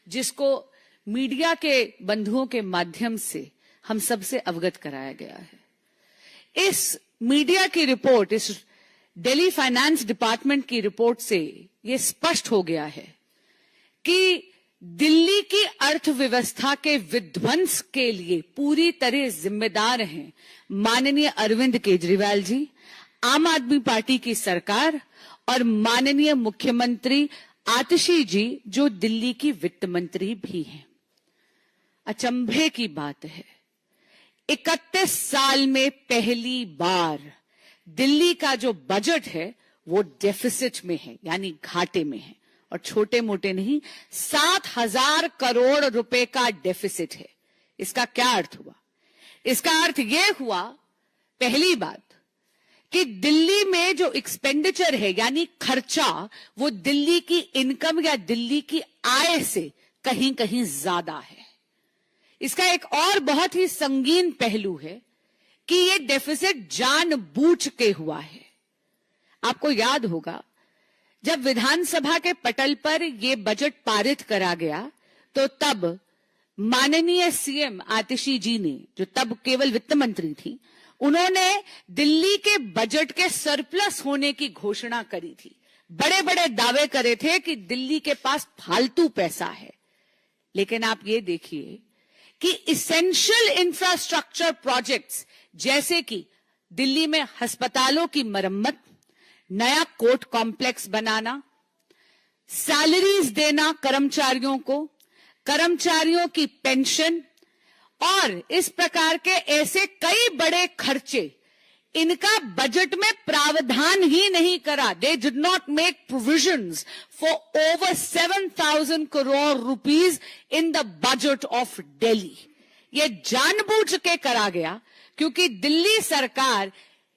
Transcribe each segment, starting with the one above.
जिसको मीडिया के बंधुओं के माध्यम से हम सबसे अवगत कराया गया है। इस मीडिया की रिपोर्ट, इस दिल्ली फाइनेंस डिपार्टमेंट की रिपोर्ट से ये स्पष्ट हो गया है कि दिल्ली की अर्थव्यवस्था के विध्वंस के लिए पूरी तरह जिम्मेदार हैं माननीय अरविंद केजरीवाल जी, आम आदमी पार्टी की सरकार और माननीय मुख्यमंत्री आतिशी जी, जो दिल्ली की वित्त मंत्री भी हैं। अचंभे की बात है, 31 साल में पहली बार दिल्ली का जो बजट है वो डेफिसिट में है, यानी घाटे में है, और छोटे मोटे नहीं, 7,000 करोड़ रुपए का डेफिसिट है। इसका क्या अर्थ हुआ? इसका अर्थ यह हुआ, पहली बात, कि दिल्ली में जो एक्सपेंडिचर है यानी खर्चा, वो दिल्ली की इनकम या दिल्ली की आय से कहीं कहीं ज्यादा है। इसका एक और बहुत ही संगीन पहलू है कि ये डेफिसिट जानबूझ के हुआ है। आपको याद होगा, जब विधानसभा के पटल पर यह बजट पारित करा गया तो तब माननीय सीएम आतिशी जी ने, जो तब केवल वित्त मंत्री थी, उन्होंने दिल्ली के बजट के सरप्लस होने की घोषणा करी थी। बड़े बड़े दावे करे थे कि दिल्ली के पास फालतू पैसा है। लेकिन आप ये देखिए कि इसेंशियल इंफ्रास्ट्रक्चर प्रोजेक्ट्स, जैसे कि दिल्ली में अस्पतालों की मरम्मत, नया कोर्ट कॉम्प्लेक्स बनाना, सैलरीज देना कर्मचारियों को, कर्मचारियों की पेंशन और इस प्रकार के ऐसे कई बड़े खर्चे, इनका बजट में प्रावधान ही नहीं करा। They did not make provisions for over 7,000 crore rupees in the budget of Delhi. ये जानबूझ के करा गया क्योंकि दिल्ली सरकार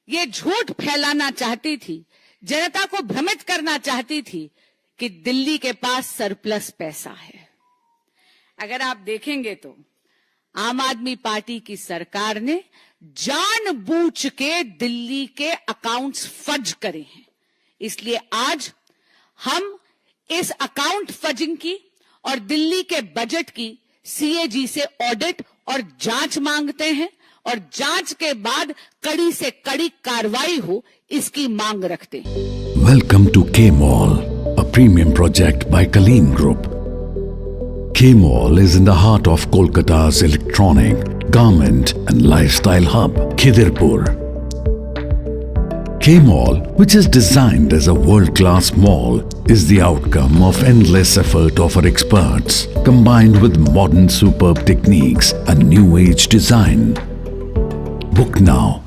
ये झूठ फैलाना चाहती थी, जनता को भ्रमित करना चाहती थी कि दिल्ली के पास सरप्लस पैसा है। अगर आप देखेंगे तो आम आदमी पार्टी की सरकार ने जानबूझ के दिल्ली के अकाउंट्स फज करे हैं। इसलिए आज हम इस अकाउंट फजिंग की और दिल्ली के बजट की सीएजी से ऑडिट और जांच मांगते हैं, और जांच के बाद कड़ी से कड़ी कार्रवाई हो, इसकी मांग रखते हैं। Welcome to K mall, a premium project by कलीन group. K-Mall is in the heart of Kolkata's electronic, garment and lifestyle hub, Khidirpur. K-Mall, which is designed as a world-class mall, is the outcome of endless effort of our experts, combined with modern superb techniques and new age design. Book now